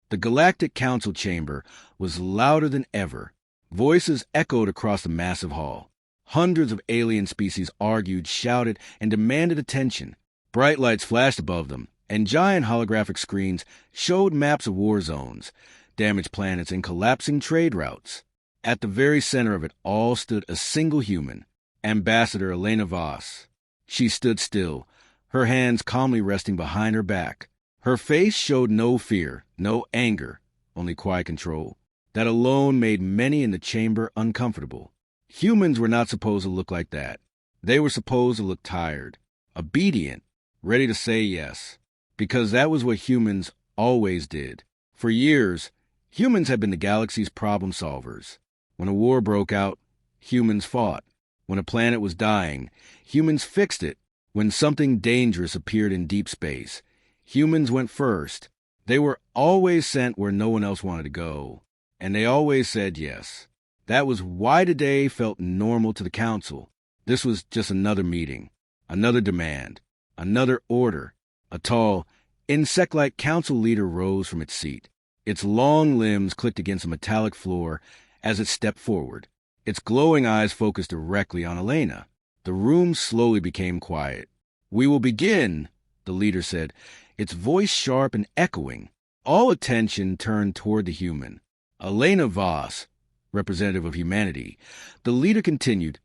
The Galactic Council chamber was louder than ever. Voices echoed across the massive hall. Hundreds of alien species argued, shouted, and demanded attention. Bright lights flashed above them, and giant holographic screens showed maps of war zones, damaged planets, and collapsing trade routes. At the very center of it all stood a single human, Ambassador Elena Voss. She stood still, her hands calmly resting behind her back. Her face showed no fear, no anger, only quiet control. That alone made many in the chamber uncomfortable. Humans were not supposed to look like that. They were supposed to look tired, obedient, ready to say yes, because that was what humans always did. For years, humans had been the galaxy's problem solvers. When a war broke out, humans fought. When a planet was dying, humans fixed it. When something dangerous appeared in deep space, humans went first. They were always sent where no one else wanted to go, and they always said yes. That was why today felt normal to the Council. This was just another meeting, another demand, another order. A tall, insect-like council leader rose from its seat. Its long limbs clicked against a metallic floor as it stepped forward. Its glowing eyes focused directly on Elena. The room slowly became quiet. "We will begin," the leader said, its voice sharp and echoing. All attention turned toward the human. Elena Voss, representative of humanity. The leader continued,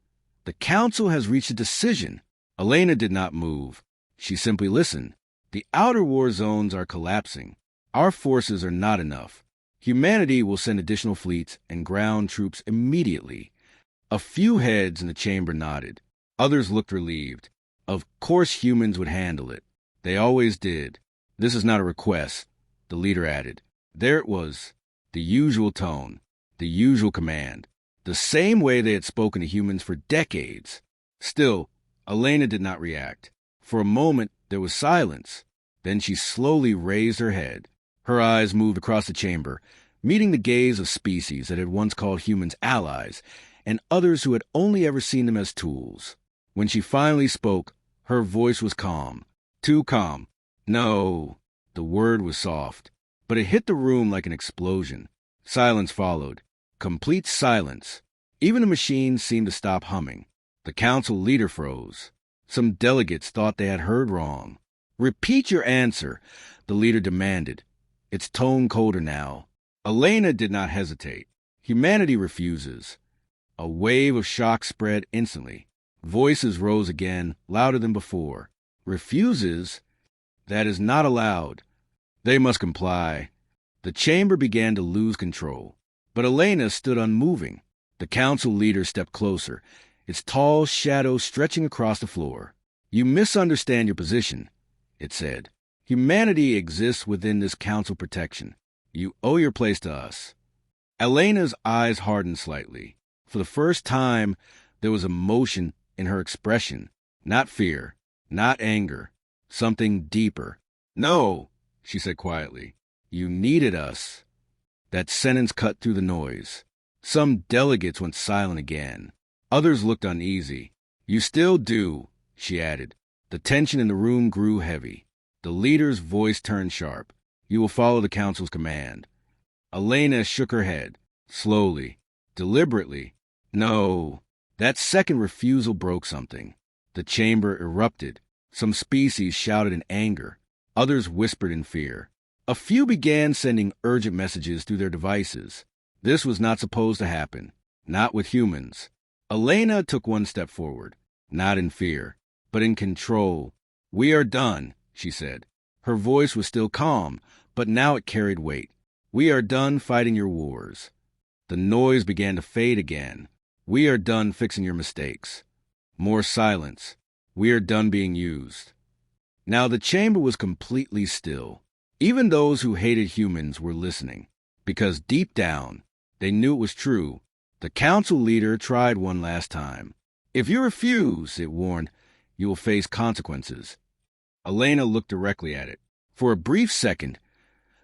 "The Council has reached a decision." Elena did not move. She simply listened. "The outer war zones are collapsing. Our forces are not enough. Humanity will send additional fleets and ground troops immediately." A few heads in the chamber nodded. Others looked relieved. Of course humans would handle it. They always did. "This is not a request," the leader added. There it was, the usual tone, the usual command, the same way they had spoken to humans for decades. Still, Elena did not react. For a moment, there was silence. Then she slowly raised her head. Her eyes moved across the chamber, meeting the gaze of species that had once called humans allies, and others who had only ever seen them as tools. When she finally spoke, her voice was calm. Too calm. "No." The word was soft, but it hit the room like an explosion. Silence followed. Complete silence. Even the machines seemed to stop humming. The council leader froze. Some delegates thought they had heard wrong. "Repeat your answer," the leader demanded, its tone colder now. Elena did not hesitate. "Humanity refuses." A wave of shock spread instantly. Voices rose again, louder than before. "Refuses? That is not allowed. They must comply." The chamber began to lose control, but Elena stood unmoving. The council leader stepped closer, its tall shadow stretching across the floor. "You misunderstand your position," it said. "Humanity exists within this council protection. You owe your place to us." Elena's eyes hardened slightly. For the first time, there was emotion in her expression. Not fear, not anger, something deeper. "No," she said quietly. "You needed us." That sentence cut through the noise. Some delegates went silent again. Others looked uneasy. "You still do," she added. The tension in the room grew heavy. The leader's voice turned sharp. "You will follow the council's command." Elena shook her head, slowly, deliberately. "No." That second refusal broke something. The chamber erupted. Some species shouted in anger. Others whispered in fear. A few began sending urgent messages through their devices. This was not supposed to happen. Not with humans. Elena took one step forward, not in fear, but in control. "We are done," she said. Her voice was still calm, but now it carried weight. "We are done fighting your wars." The noise began to fade again. "We are done fixing your mistakes." More silence. "We are done being used." Now the chamber was completely still. Even those who hated humans were listening, because deep down, they knew it was true. The council leader tried one last time. "If you refuse," it warned, "you will face consequences." Elena looked directly at it. For a brief second,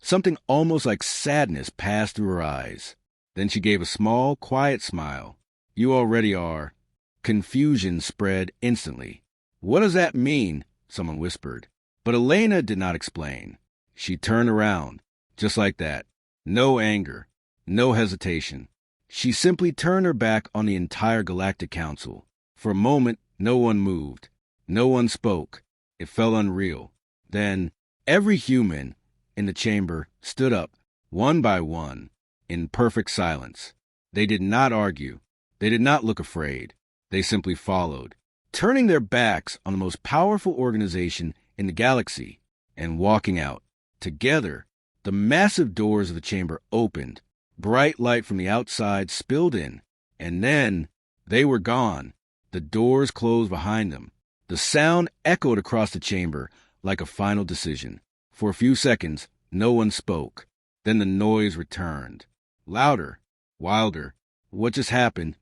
something almost like sadness passed through her eyes. Then she gave a small, quiet smile. "You already are." Confusion spread instantly. "What does that mean?" someone whispered. But Elena did not explain. She turned around, just like that, No anger, no hesitation. She simply turned her back on the entire Galactic Council. For a moment, no one moved. No one spoke. It felt unreal. Then, every human in the chamber stood up, one by one, in perfect silence. They did not argue. They did not look afraid. They simply followed, turning their backs on the most powerful organization in the galaxy and walking out. Together, the massive doors of the chamber opened. Bright light from the outside spilled in, and then they were gone. The doors closed behind them. The sound echoed across the chamber like a final decision. For a few seconds, no one spoke. Then the noise returned. Louder, wilder. What just happened?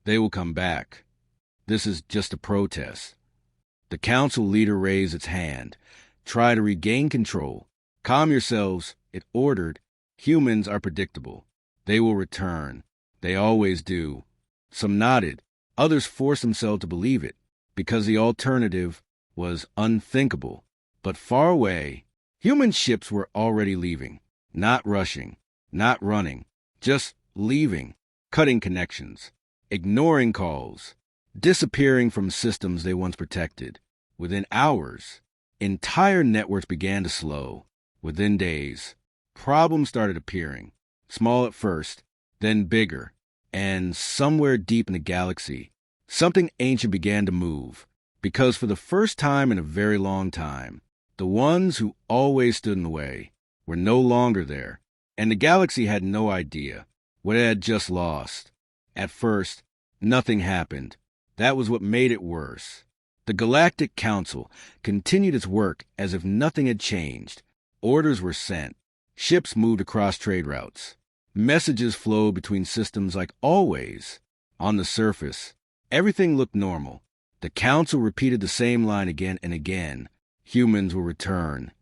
They will come back. This is just a protest. The council leader raised its hand. Try to regain control. Calm yourselves, it ordered. Humans are predictable. They will return. They always do. Some nodded. Others forced themselves to believe it, because the alternative was unthinkable. But far away, human ships were already leaving. Not rushing, not running, just leaving, cutting connections, ignoring calls, disappearing from systems they once protected. Within hours, entire networks began to slow. Within days, problems started appearing. Small at first, then bigger, and somewhere deep in the galaxy, something ancient began to move, because for the first time in a very long time, the ones who always stood in the way were no longer there, and the galaxy had no idea what it had just lost. At first, nothing happened. That was what made it worse. The Galactic Council continued its work as if nothing had changed. Orders were sent. Ships moved across trade routes. Messages flowed between systems like always. On the surface, everything looked normal. The council repeated the same line again and again. Humans will return.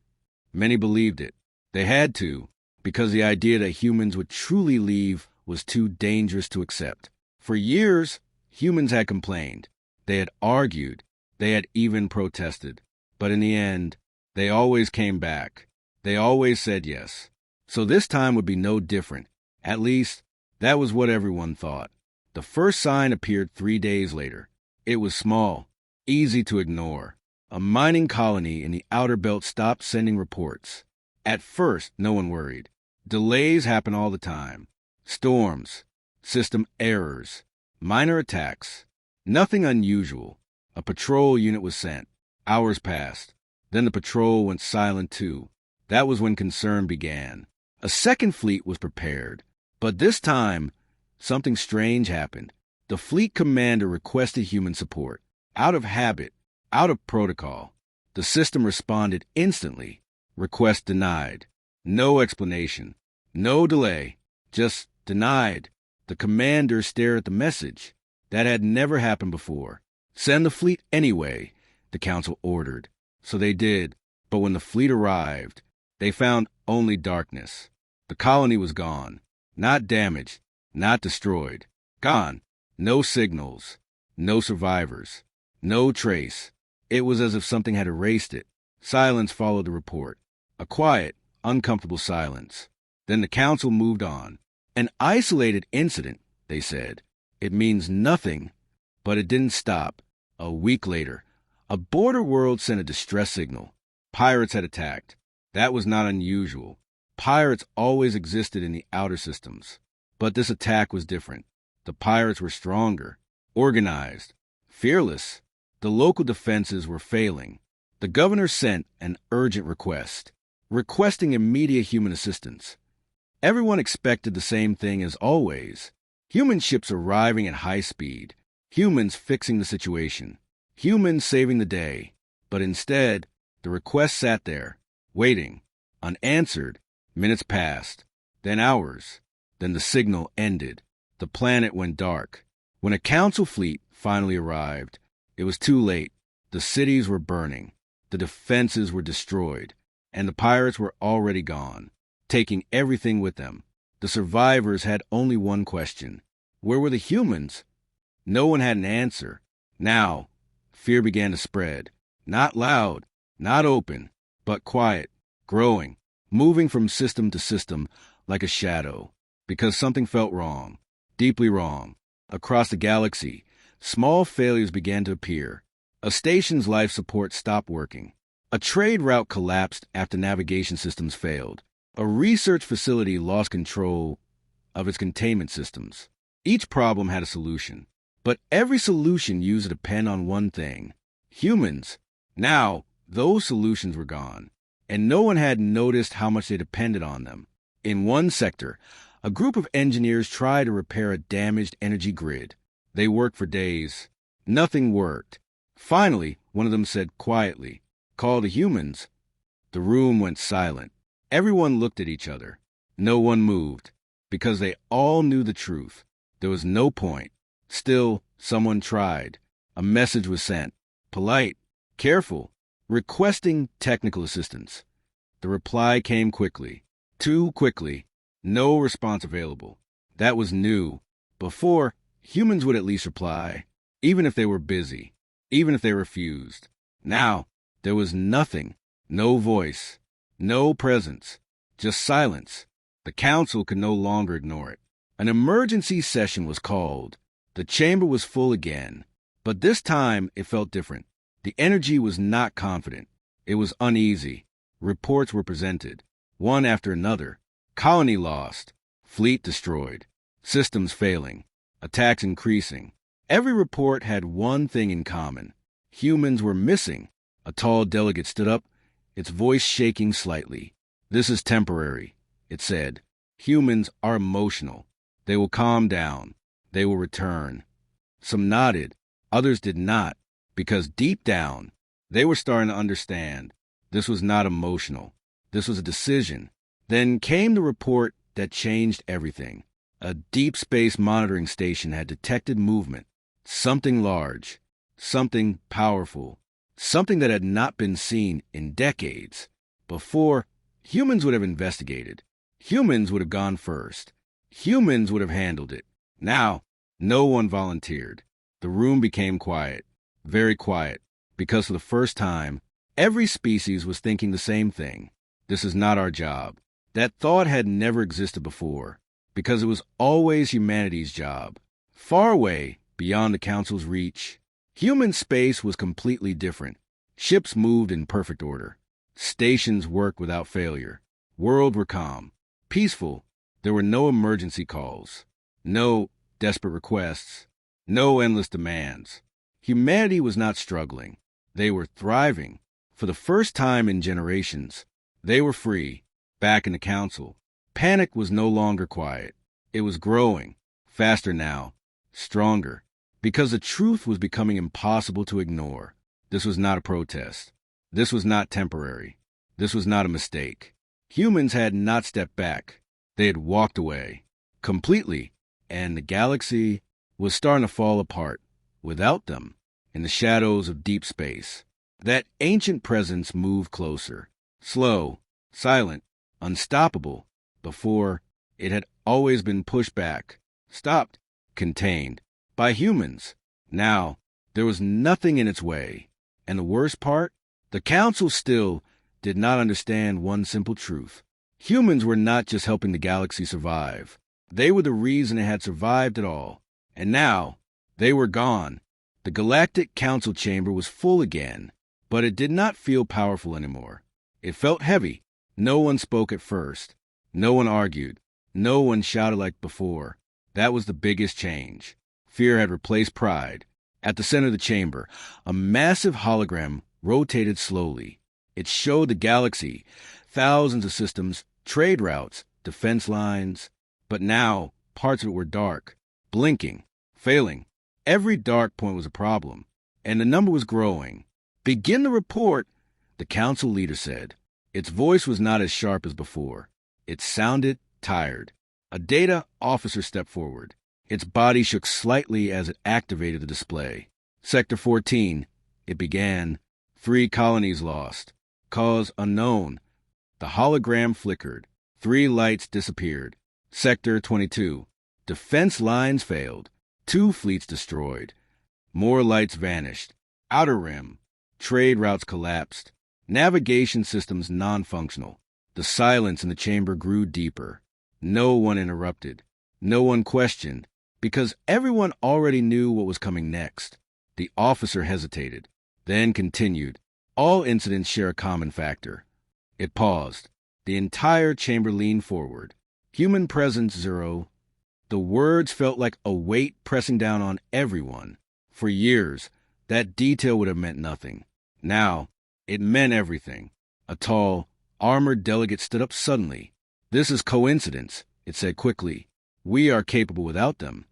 Many believed it. They had to, because the idea that humans would truly leave was too dangerous to accept. For years, humans had complained. They had argued. They had even protested. But in the end, they always came back. They always said yes. So this time would be no different. At least, that was what everyone thought. The first sign appeared 3 days later. It was small, easy to ignore. A mining colony in the outer belt stopped sending reports. At first, no one worried. Delays happen all the time. Storms, system errors, minor attacks. Nothing unusual. A patrol unit was sent. Hours passed. Then the patrol went silent too. That was when concern began. A second fleet was prepared. But this time, something strange happened. The fleet commander requested human support. Out of habit, out of protocol. The system responded instantly. Request denied. No explanation. No delay. Just denied. The commander stared at the message. That had never happened before. Send the fleet anyway, the council ordered. So they did. But when the fleet arrived, they found only darkness. The colony was gone. Not damaged, not destroyed. Gone. No signals. No survivors. No trace. It was as if something had erased it. Silence followed the report. A quiet, uncomfortable silence. Then the council moved on. An isolated incident, they said. It means nothing, but it didn't stop. A week later, a border world sent a distress signal. Pirates had attacked. That was not unusual. Pirates always existed in the outer systems. But this attack was different. The pirates were stronger, organized, fearless. The local defenses were failing. The governor sent an urgent request, requesting immediate human assistance. Everyone expected the same thing as always. Human ships arriving at high speed. Humans fixing the situation. Humans saving the day. But instead, the request sat there, waiting, unanswered. Minutes passed, then hours, then the signal ended. The planet went dark. When a council fleet finally arrived, it was too late. The cities were burning, the defenses were destroyed, and the pirates were already gone, taking everything with them. The survivors had only one question. Where were the humans? No one had an answer. Now, fear began to spread. Not loud, not open, but quiet, growing. Moving from system to system, like a shadow, because something felt wrong, deeply wrong. Across the galaxy, small failures began to appear. A station's life support stopped working. A trade route collapsed after navigation systems failed. A research facility lost control of its containment systems. Each problem had a solution, but every solution used to depend on one thing: humans. Now, those solutions were gone, and no one had noticed how much they depended on them. In one sector, a group of engineers tried to repair a damaged energy grid. They worked for days. Nothing worked. Finally, one of them said quietly, "Call the humans." The room went silent. Everyone looked at each other. No one moved, because they all knew the truth. There was no point. Still, someone tried. A message was sent. Polite, careful, requesting technical assistance. The reply came quickly. Too quickly. No response available. That was new. Before, humans would at least reply, even if they were busy, even if they refused. Now, there was nothing. No voice. No presence. Just silence. The council could no longer ignore it. An emergency session was called. The chamber was full again, but this time it felt different. The energy was not confident. It was uneasy. Reports were presented, one after another. Colony lost, fleet destroyed, systems failing, attacks increasing. Every report had one thing in common: humans were missing. A tall delegate stood up, its voice shaking slightly. "This is temporary," it said. "Humans are emotional. They will calm down. They will return." Some nodded, others did not, because deep down, they were starting to understand. This was not emotional. This was a decision. Then came the report that changed everything. A deep space monitoring station had detected movement. Something large. Something powerful. Something that had not been seen in decades. Before, humans would have investigated. Humans would have gone first. Humans would have handled it. Now, no one volunteered. The room became quiet. Very quiet. Because for the first time, every species was thinking the same thing. This is not our job. That thought had never existed before, because it was always humanity's job. Far away, beyond the council's reach, human space was completely different. Ships moved in perfect order. Stations worked without failure. Worlds were calm, peaceful. There were no emergency calls, no desperate requests, no endless demands. Humanity was not struggling. They were thriving. For the first time in generations, they were free. Back in the council, panic was no longer quiet. It was growing, faster now, stronger, because the truth was becoming impossible to ignore. This was not a protest. This was not temporary. This was not a mistake. Humans had not stepped back. They had walked away, completely, and the galaxy was starting to fall apart without them, in the shadows of deep space. That ancient presence moved closer, slow, silent, unstoppable. Before, it had always been pushed back, stopped, contained, by humans. Now, there was nothing in its way. And the worst part? The council still did not understand one simple truth. Humans were not just helping the galaxy survive. They were the reason it had survived at all. And now, they were gone. The Galactic Council chamber was full again, but it did not feel powerful anymore. It felt heavy. No one spoke at first. No one argued. No one shouted like before. That was the biggest change. Fear had replaced pride. At the center of the chamber, a massive hologram rotated slowly. It showed the galaxy, thousands of systems, trade routes, defense lines. But now, parts of it were dark, blinking, failing. Every dark point was a problem, and the number was growing. "Begin the report," the council leader said. Its voice was not as sharp as before. It sounded tired. A data officer stepped forward. Its body shook slightly as it activated the display. "Sector 14, it began. 3 colonies lost. Cause unknown." The hologram flickered. 3 lights disappeared. Sector 22, defense lines failed. 2 fleets destroyed. More lights vanished. Outer rim, trade routes collapsed. Navigation systems non-functional. The silence in the chamber grew deeper. No one interrupted. No one questioned, because everyone already knew what was coming next. The officer hesitated, then continued. All incidents share a common factor. It paused. The entire chamber leaned forward. Human presence 0. The words felt like a weight pressing down on everyone. For years, that detail would have meant nothing. Now, it meant everything. A tall, armored delegate stood up suddenly. "This is coincidence," it said quickly. "We are capable without them."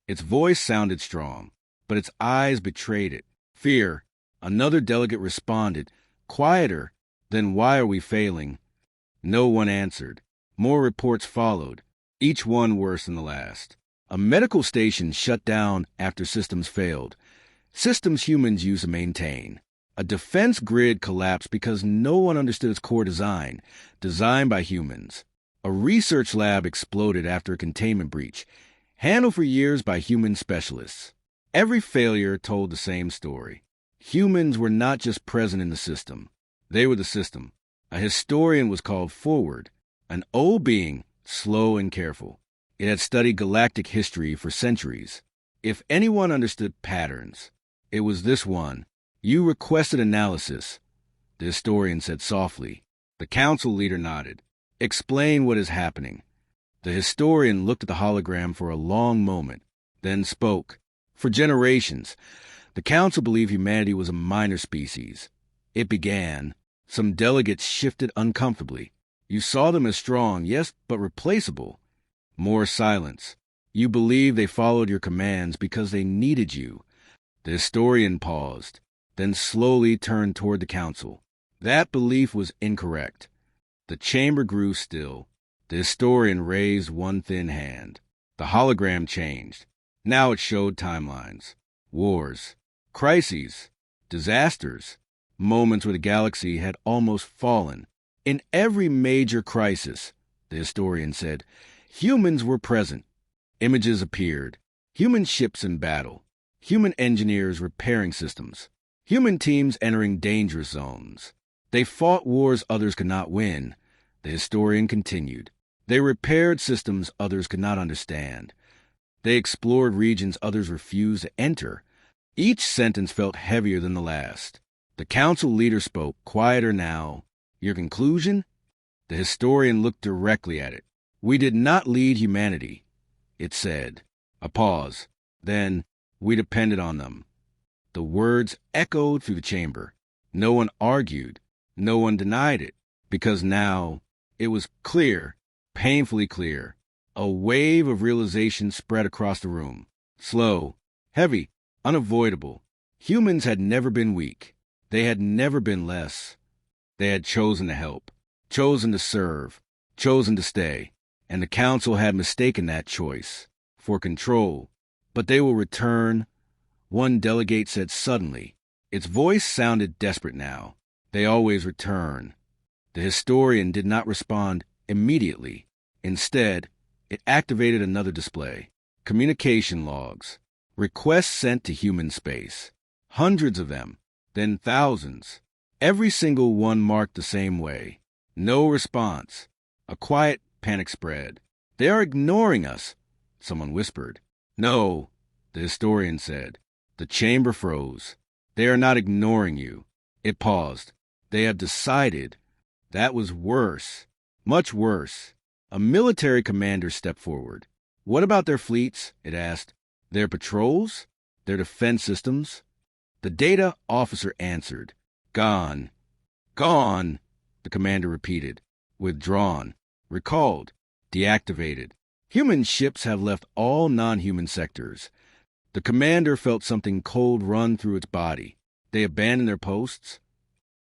Its voice sounded strong, but its eyes betrayed it. Fear. Another delegate responded, quieter. "Then why are we failing?" No one answered. More reports followed, each one worse than the last. A medical station shut down after systems failed. Systems humans use to maintain. A defense grid collapsed because no one understood its core design, designed by humans. A research lab exploded after a containment breach, handled for years by human specialists. Every failure told the same story. Humans were not just present in the system. They were the system. A historian was called forward, an old being, slow and careful. It had studied galactic history for centuries. If anyone understood patterns, it was this one. "You requested analysis," the historian said softly. The council leader nodded. "Explain what is happening." The historian looked at the hologram for a long moment, then spoke. "For generations, the council believed humanity was a minor species. It began. Some delegates shifted uncomfortably. You saw them as strong, yes, but replaceable. More silence. You believed they followed your commands because they needed you." The historian paused, then slowly turned toward the council. That belief was incorrect. The chamber grew still. The historian raised one thin hand. The hologram changed. Now it showed timelines. Wars. Crises. Disasters. Moments where the galaxy had almost fallen. In every major crisis, the historian said, humans were present. Images appeared. Human ships in battle. Human engineers repairing systems. Human teams entering dangerous zones. They fought wars others could not win, the historian continued. They repaired systems others could not understand. They explored regions others refused to enter. Each sentence felt heavier than the last. The council leader spoke, quieter now. Your conclusion? The historian looked directly at it. We did not lead humanity, it said. A pause. Then, we depended on them. The words echoed through the chamber. No one argued. No one denied it. Because now, it was clear, painfully clear. A wave of realization spread across the room. Slow, heavy, unavoidable. Humans had never been weak. They had never been less. They had chosen to help, chosen to serve, chosen to stay. And the council had mistaken that choice for control. But they will return, one delegate said suddenly. Its voice sounded desperate now. They always return. The historian did not respond immediately. Instead, it activated another display. Communication logs. Requests sent to human space. Hundreds of them, then thousands. Every single one marked the same way. No response. A quiet panic spread. They are ignoring us, someone whispered. No, the historian said. The chamber froze. They are not ignoring you. It paused. They have decided. That was worse. Much worse. A military commander stepped forward. What about their fleets? It asked. Their patrols? Their defense systems? The data officer answered. Gone. Gone, the commander repeated. Withdrawn. Recalled. Deactivated. Human ships have left all non-human sectors. The commander felt something cold run through its body. They abandoned their posts?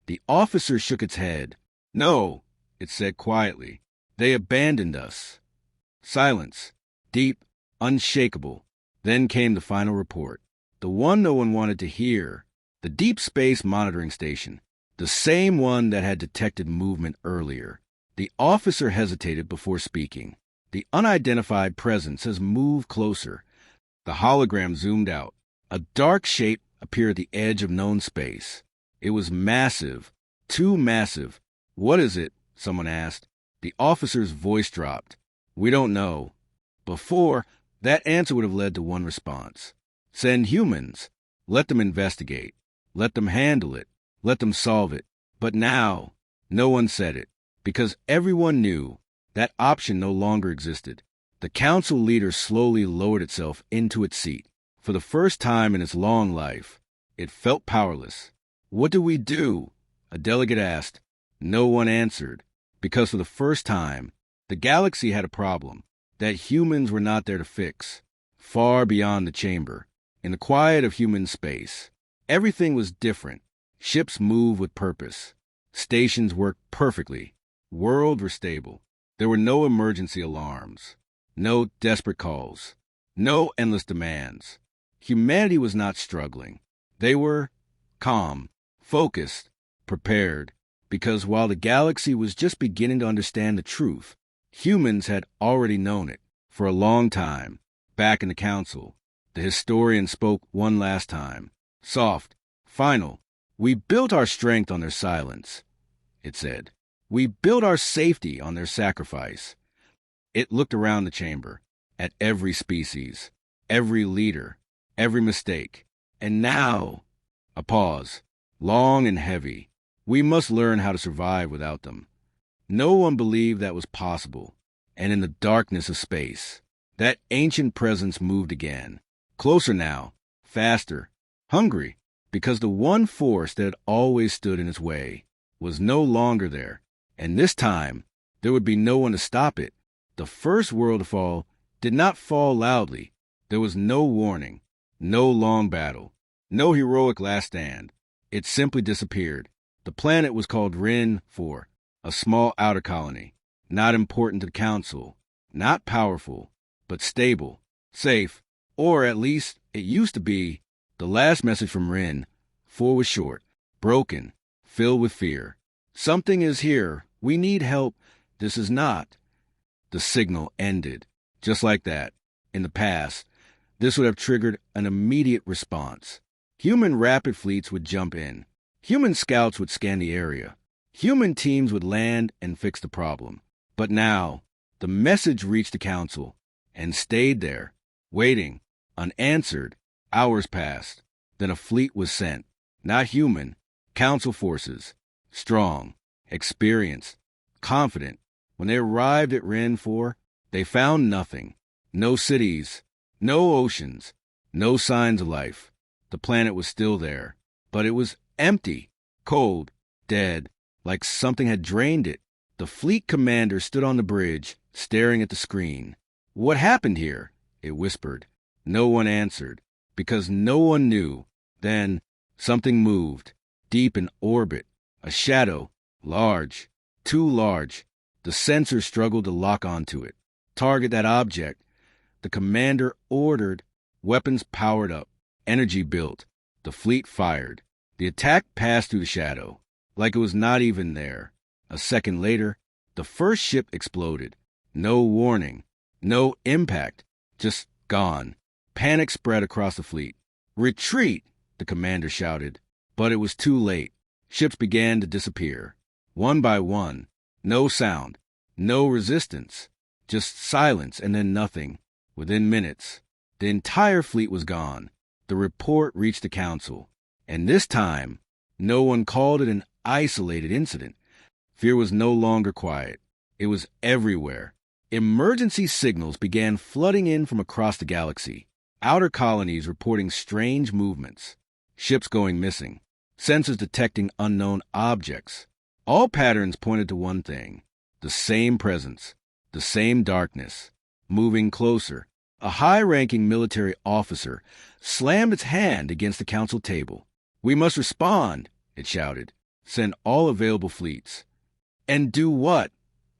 The officer shook its head. No, it said quietly. They abandoned us. Silence. Deep, unshakable. Then came the final report. The one no one wanted to hear. The Deep Space Monitoring Station. The same one that had detected movement earlier. The officer hesitated before speaking. The unidentified presence has moved closer. The hologram zoomed out. A dark shape appeared at the edge of known space. It was massive. Too massive. What is it? Someone asked. The officer's voice dropped. We don't know. Before, that answer would have led to one response. Send humans. Let them investigate. Let them handle it. Let them solve it. But now, no one said it, because everyone knew that option no longer existed. The council leader slowly lowered itself into its seat. For the first time in its long life, it felt powerless. What do we do? A delegate asked. No one answered, because for the first time, the galaxy had a problem that humans were not there to fix. Far beyond the chamber, in the quiet of human space, everything was different. Ships moved with purpose. Stations worked perfectly. Worlds were stable. There were no emergency alarms, no desperate calls, no endless demands. Humanity was not struggling. They were calm, focused, prepared, because while the galaxy was just beginning to understand the truth, humans had already known it for a long time. Back in the council, the historian spoke one last time. Soft, final. We built our strength on their silence, it said. We built our safety on their sacrifice. It looked around the chamber, at every species, every leader, every mistake. And now, a pause, long and heavy. We must learn how to survive without them. No one believed that was possible. And in the darkness of space, that ancient presence moved again. Closer now, faster, hungry, because the one force that had always stood in its way was no longer there. And this time, there would be no one to stop it. The first world to fall did not fall loudly. There was no warning, no long battle, no heroic last stand. It simply disappeared. The planet was called Rin 4, a small outer colony, not important to the council, not powerful, but stable, safe, or at least it used to be. The last message from Rin 4 was short, broken, filled with fear. Something is here. We need help. This is not. The signal ended. Just like that. In the past, this would have triggered an immediate response. Human rapid fleets would jump in. Human scouts would scan the area. Human teams would land and fix the problem. But now, the message reached the council and stayed there, waiting, unanswered. Hours passed. Then a fleet was sent. Not human, council forces. Strong, experienced, confident. When they arrived at Ren 4, they found nothing. No cities, no oceans, no signs of life. The planet was still there, but it was empty, cold, dead, like something had drained it. The fleet commander stood on the bridge, staring at the screen. What happened here? It whispered. No one answered, because no one knew. Then something moved, deep in orbit. A shadow, large, too large. The sensors struggled to lock onto it. Target that object. The commander ordered. Weapons powered up. Energy built. The fleet fired. The attack passed through the shadow, like it was not even there. A second later, the first ship exploded. No warning. No impact. Just gone. Panic spread across the fleet. Retreat! The commander shouted. But it was too late. Ships began to disappear. One by one. No sound. No resistance. Just silence and then nothing. Within minutes, the entire fleet was gone. The report reached the council. And this time, no one called it an isolated incident. Fear was no longer quiet. It was everywhere. Emergency signals began flooding in from across the galaxy. Outer colonies reporting strange movements. Ships going missing. Sensors detecting unknown objects. All patterns pointed to one thing. The same presence. The same darkness. Moving closer. A high-ranking military officer slammed its hand against the council table. We must respond, it shouted. Send all available fleets. And do what?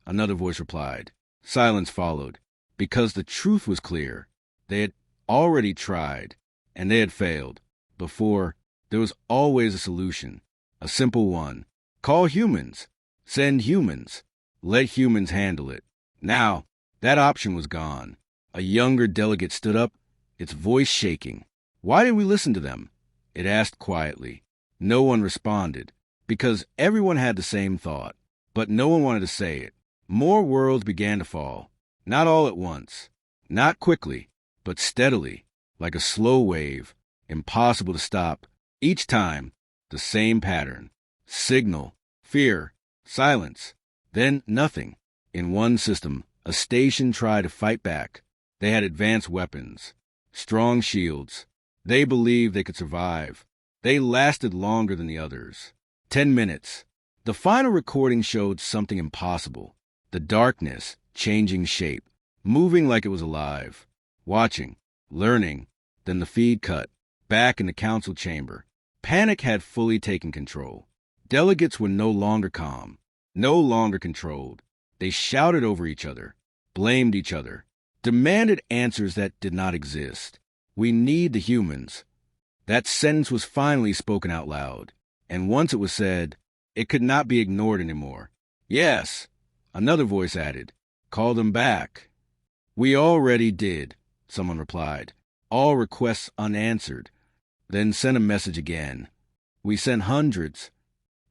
Another voice replied. Silence followed, because the truth was clear. They had already tried, and they had failed. Before, there was always a solution, a simple one. Call humans. Send humans. Let humans handle it. Now, that option was gone. A younger delegate stood up, its voice shaking. Why did we listen to them? It asked quietly. No one responded, because everyone had the same thought, but no one wanted to say it. More worlds began to fall. Not all at once, not quickly, but steadily, like a slow wave, impossible to stop. Each time, the same pattern. Signal, fear, silence, then nothing. In one system, a station tried to fight back. They had advanced weapons, strong shields. They believed they could survive. They lasted longer than the others. 10 minutes. The final recording showed something impossible. The darkness changing shape, moving like it was alive. Watching, learning. Then the feed cut. Back in the council chamber. Panic had fully taken control. Delegates were no longer calm, no longer controlled. They shouted over each other, blamed each other, demanded answers that did not exist. We need the humans. That sentence was finally spoken out loud, and once it was said, it could not be ignored anymore. Yes, another voice added, call them back. We already did, someone replied, all requests unanswered. Then sent a message again. We sent hundreds.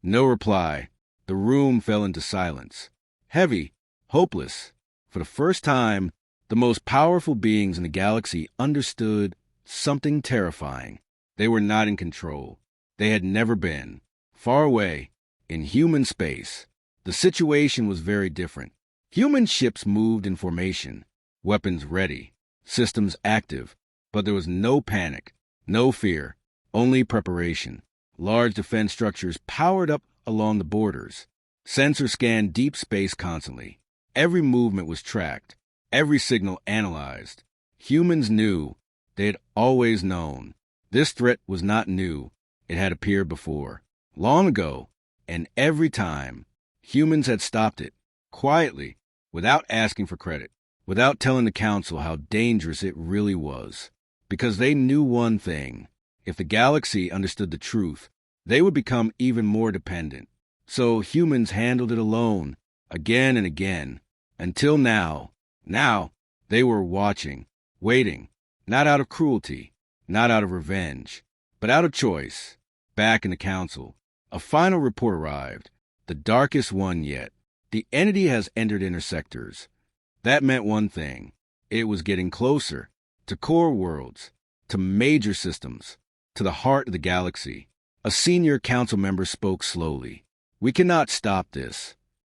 No reply. The room fell into silence. Heavy, hopeless. For the first time, the most powerful beings in the galaxy understood something terrifying. They were not in control. They had never been. Far away, in human space, the situation was very different. Human ships moved in formation, weapons ready, systems active, but there was no panic, no fear, only preparation. Large defense structures powered up along the borders. Sensors scanned deep space constantly. Every movement was tracked, every signal analyzed. Humans knew. They had always known. This threat was not new. It had appeared before, long ago, and every time, humans had stopped it, quietly, without asking for credit, without telling the council how dangerous it really was. Because they knew one thing. If the galaxy understood the truth, they would become even more dependent. So humans handled it alone, again and again, until now. Now, they were watching, waiting, not out of cruelty, not out of revenge, but out of choice. Back in the council, a final report arrived, the darkest one yet. The entity has entered intersectors. That meant one thing. It was getting closer to core worlds, to major systems, to the heart of the galaxy. A senior council member spoke slowly. We cannot stop this.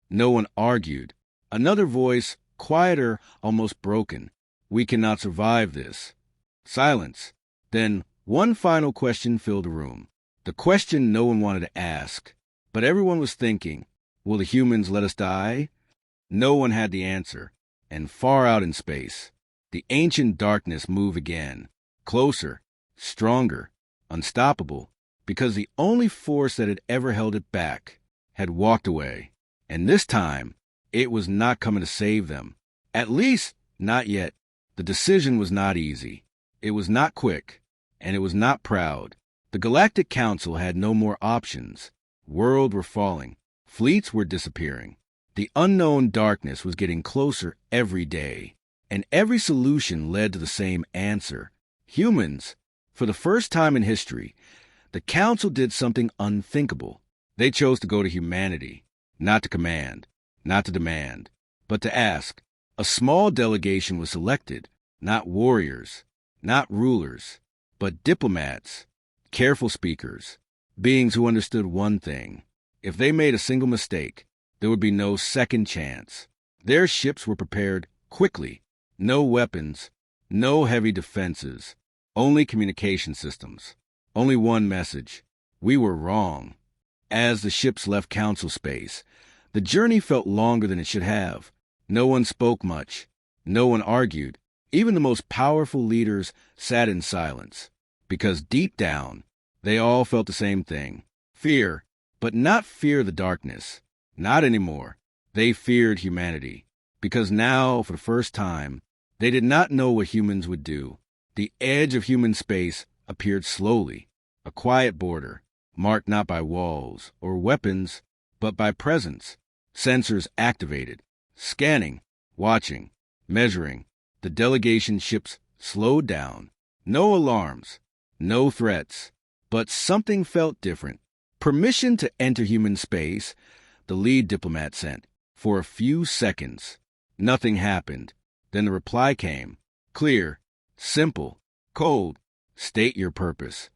No one argued. Another voice, quieter, almost broken. We cannot survive this. Silence. Then one final question filled the room. The question no one wanted to ask, but everyone was thinking, will the humans let us die? No one had the answer. And far out in space, the ancient darkness moved again, closer, stronger, unstoppable, because the only force that had ever held it back had walked away. And this time, it was not coming to save them. At least, not yet. The decision was not easy. It was not quick, and it was not proud. The Galactic Council had no more options. Worlds were falling. Fleets were disappearing. The unknown darkness was getting closer every day, and every solution led to the same answer. Humans. For the first time in history, the Council did something unthinkable. They chose to go to humanity, not to command, not to demand, but to ask. A small delegation was selected, not warriors, not rulers, but diplomats, careful speakers, beings who understood one thing. If they made a single mistake, there would be no second chance. Their ships were prepared quickly. No weapons, no heavy defenses, only communication systems. Only one message. We were wrong. As the ships left council space, the journey felt longer than it should have. No one spoke much. No one argued. Even the most powerful leaders sat in silence, because deep down, they all felt the same thing. Fear, but not fear the darkness. Not anymore. They feared humanity, because now, for the first time, they did not know what humans would do. The edge of human space appeared slowly, a quiet border, marked not by walls or weapons, but by presence. Sensors activated, scanning, watching, measuring. The delegation ships slowed down. No alarms, no threats, but something felt different. Permission to enter human space, the lead diplomat sent. For a few seconds, nothing happened. Then the reply came. Clear, simple, cold. State your purpose.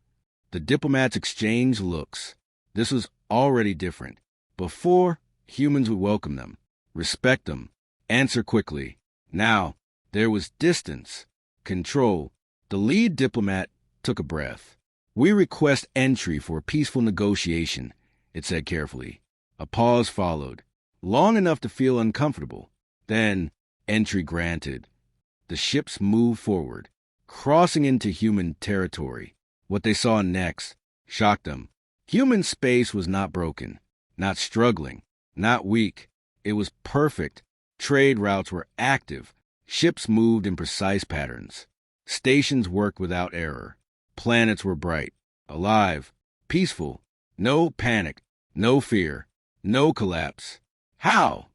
The diplomats exchanged looks. This was already different. Before, humans would welcome them, respect them, answer quickly. Now, there was distance, control. The lead diplomat took a breath. We request entry for a peaceful negotiation, it said carefully. A pause followed, long enough to feel uncomfortable. Then, entry granted. The ships moved forward, crossing into human territory. What they saw next shocked them. Human space was not broken, not struggling, not weak. It was perfect. Trade routes were active. Ships moved in precise patterns. Stations worked without error. Planets were bright, alive, peaceful. No panic, no fear, no collapse. How?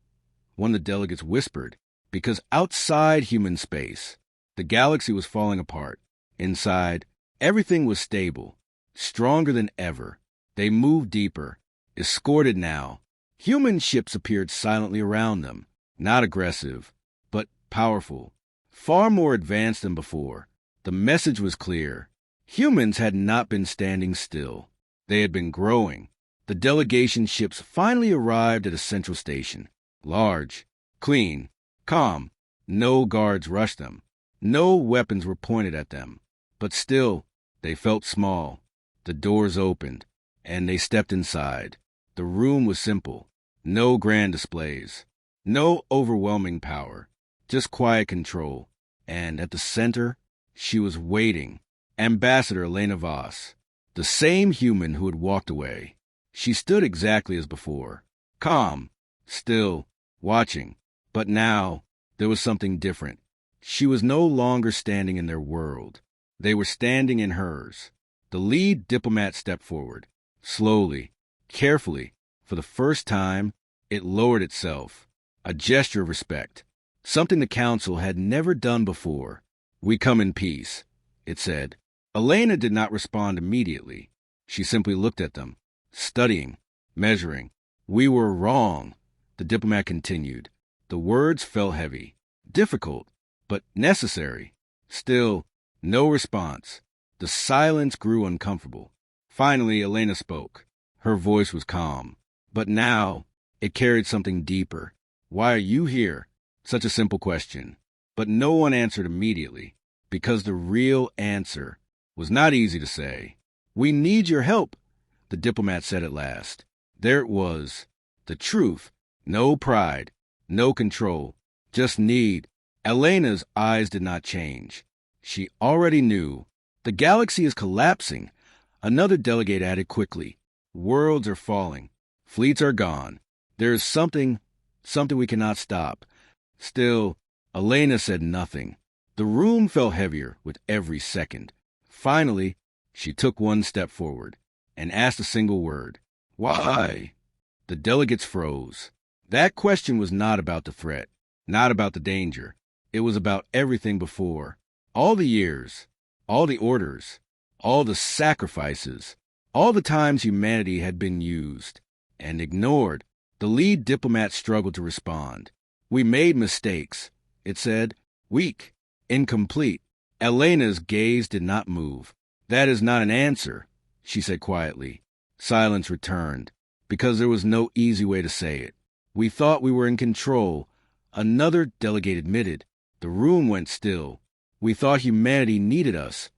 One of the delegates whispered. Because outside human space, the galaxy was falling apart. Inside, everything was stable, stronger than ever. They moved deeper, escorted now. Human ships appeared silently around them, not aggressive, but powerful, far more advanced than before. The message was clear. Humans had not been standing still. They had been growing. The delegation ships finally arrived at a central station. Large, clean, calm. No guards rushed them. No weapons were pointed at them. But still, they felt small. The doors opened, and they stepped inside. The room was simple. No grand displays. No overwhelming power. Just quiet control. And at the center, she was waiting. Ambassador Elena Voss, the same human who had walked away. She stood exactly as before. Calm, still, watching. But now, there was something different. She was no longer standing in their world. They were standing in hers. The lead diplomat stepped forward. Slowly, carefully, for the first time, it lowered itself. A gesture of respect. Something the council had never done before. We come in peace, it said. Elena did not respond immediately. She simply looked at them, studying, measuring. We were wrong, the diplomat continued. The words fell heavy, difficult, but necessary. Still, no response. The silence grew uncomfortable. Finally, Elena spoke. Her voice was calm, but now it carried something deeper. Why are you here? Such a simple question. But no one answered immediately, because the real answer was not easy to say. We need your help, the diplomat said at last. There it was, the truth. No pride, no control, just need. Elena's eyes did not change. She already knew. The galaxy is collapsing. Another delegate added quickly. Worlds are falling. Fleets are gone. There is something we cannot stop. Still, Elena said nothing. The room felt heavier with every second. Finally, she took one step forward and asked a single word. Why? The delegates froze. That question was not about the threat, not about the danger. It was about everything before. All the years, all the orders, all the sacrifices, all the times humanity had been used and ignored. The lead diplomat struggled to respond. We made mistakes, it said. Weak, incomplete. Elena's gaze did not move. That is not an answer, she said quietly. Silence returned, because there was no easy way to say it. We thought we were in control, another delegate admitted. The room went still. We thought humanity needed us.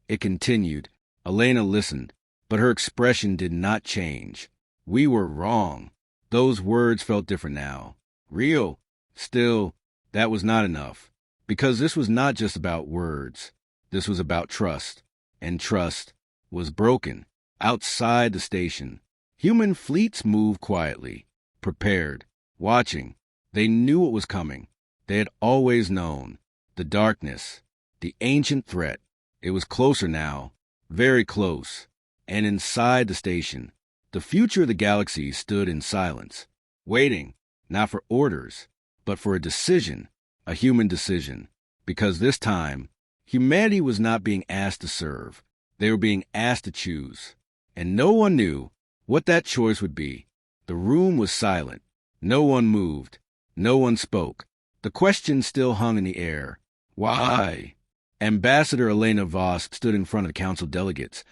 It continued. Elena listened, but her expression did not change. We were wrong. Those words felt different now. Real. Still, that was not enough. Because this was not just about words. This was about trust. And trust was broken. Outside the station, human fleets moved quietly, prepared, watching. They knew what was coming. They had always known. The darkness, the ancient threat. It was closer now, very close. And inside the station, the future of the galaxy stood in silence, waiting, not for orders, but for a decision, a human decision. Because this time, humanity was not being asked to serve. They were being asked to choose. And no one knew what that choice would be. The room was silent. No one moved. No one spoke. The question still hung in the air. Why? Ambassador Elena Voss stood in front of the council delegates,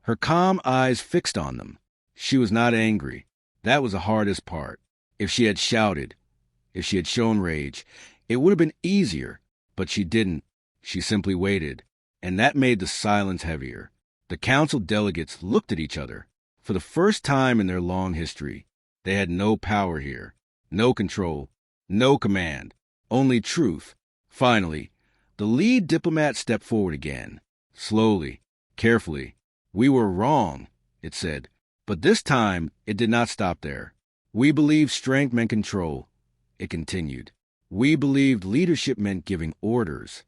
her calm eyes fixed on them. She was not angry. That was the hardest part. If she had shouted, if she had shown rage, it would have been easier, but she didn't. She simply waited, and that made the silence heavier. The council delegates looked at each other. For the first time in their long history, they had no power here, no control, no command, only truth. Finally, the lead diplomat stepped forward again, slowly, carefully. We were wrong, it said, but this time it did not stop there. We believed strength meant control, it continued. We believed leadership meant giving orders.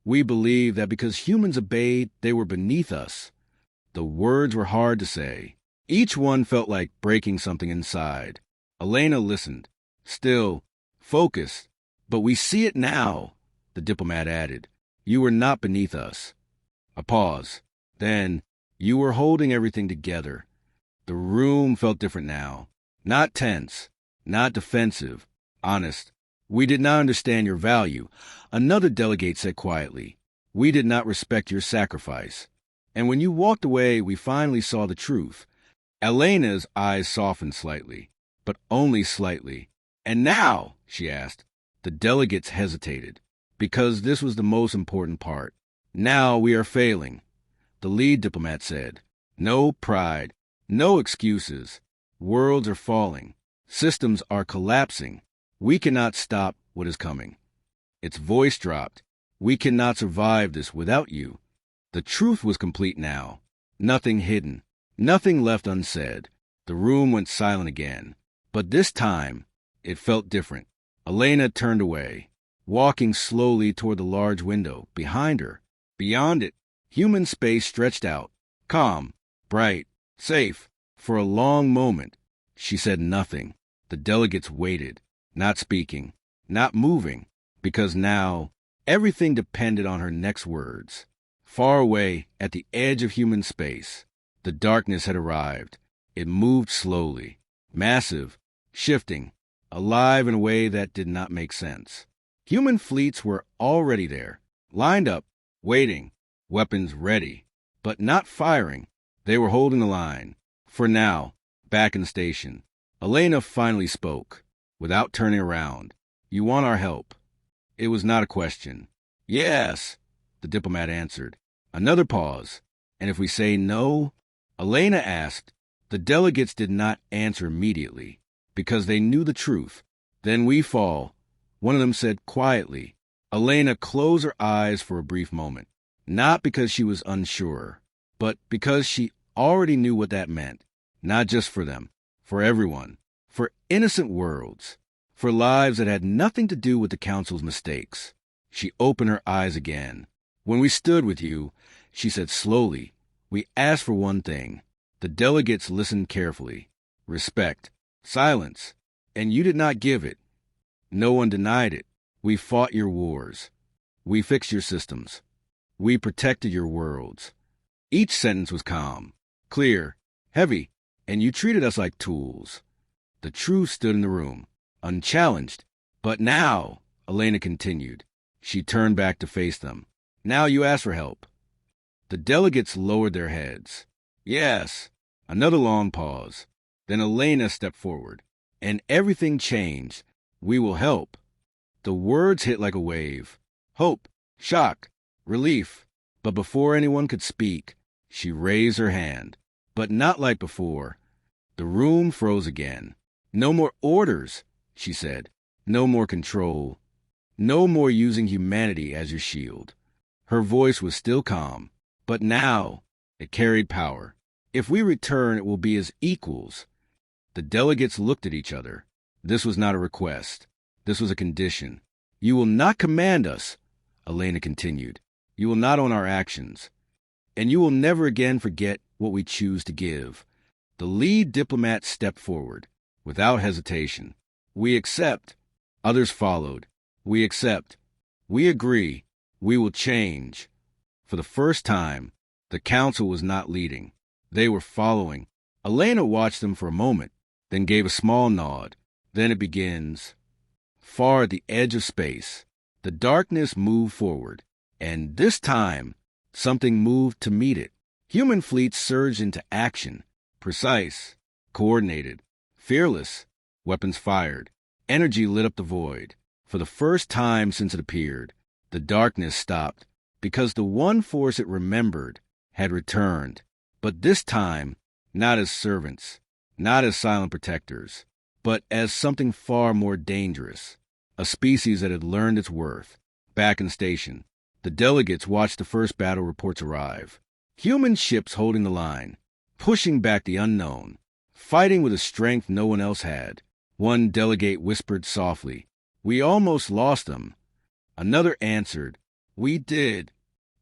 We believed that because humans obeyed, they were beneath us. The words were hard to say. Each one felt like breaking something inside. Elena listened, still, focused. But we see it now, the diplomat added. You were not beneath us. A pause. Then, you were holding everything together. The room felt different now. Not tense, not defensive, honest. We did not understand your value, another delegate said quietly. We did not respect your sacrifice. And when you walked away, we finally saw the truth. Elena's eyes softened slightly, but only slightly. And now, she asked. The delegates hesitated, because this was the most important part. Now we are failing, the lead diplomat said. No pride, no excuses. Worlds are falling. Systems are collapsing. We cannot stop what is coming. Its voice dropped. We cannot survive this without you. The truth was complete now. Nothing hidden. Nothing left unsaid. The room went silent again. But this time, it felt different. Elena turned away, walking slowly toward the large window behind her. Beyond it, human space stretched out, calm, bright, safe. For a long moment, she said nothing. The delegates waited, not speaking, not moving, because now everything depended on her next words. Far away, at the edge of human space, the darkness had arrived. It moved slowly, massive, shifting, alive in a way that did not make sense. Human fleets were already there, lined up, waiting, weapons ready, but not firing. They were holding the line. For now, back in the station, Elena finally spoke, without turning around. You want our help? It was not a question. Yes, the diplomat answered. Another pause. And if we say no? Elena asked. The delegates did not answer immediately, because they knew the truth. Then we fall, one of them said quietly. Elena closed her eyes for a brief moment, not because she was unsure, but because she already knew what that meant, not just for them, for everyone, for innocent worlds, for lives that had nothing to do with the council's mistakes. She opened her eyes again. When we stood with you, she said slowly, we asked for one thing. The delegates listened carefully. Respect. Silence. And you did not give it. No one denied it. We fought your wars. We fixed your systems. We protected your worlds. Each sentence was calm, clear, heavy, and you treated us like tools. The truth stood in the room, unchallenged. But now, Elena continued. She turned back to face them. Now you ask for help. The delegates lowered their heads. Yes. Another long pause. Then Elena stepped forward. And everything changed. We will help. The words hit like a wave. Hope, shock, relief. But before anyone could speak, she raised her hand. But not like before. The room froze again. No more orders, she said. No more control. No more using humanity as your shield. Her voice was still calm, but now it carried power. If we return, it will be as equals. The delegates looked at each other. This was not a request. This was a condition. You will not command us, Elena continued. You will not own our actions. And you will never again forget what we choose to give. The lead diplomat stepped forward, without hesitation. We accept. Others followed. We accept. We agree. We will change. For the first time, the council was not leading. They were following. Elena watched them for a moment, then gave a small nod. Then it begins. far at the edge of space. The darkness moved forward, and this time, something moved to meet it. Human fleets surged into action, precise, coordinated, fearless, weapons fired. Energy lit up the void. For the first time since it appeared, the darkness stopped, because the one force it remembered had returned. But this time, not as servants, not as silent protectors, but as something far more dangerous, a species that had learned its worth. Back in station, the delegates watched the first battle reports arrive. Human ships holding the line, pushing back the unknown, fighting with a strength no one else had. One delegate whispered softly, "We almost lost them." Another answered, "We did."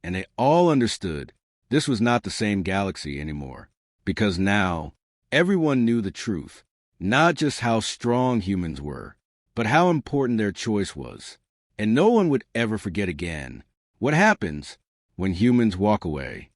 And they all understood this was not the same galaxy anymore, because now everyone knew the truth, not just how strong humans were, but how important their choice was. And no one would ever forget again what happens when humans walk away.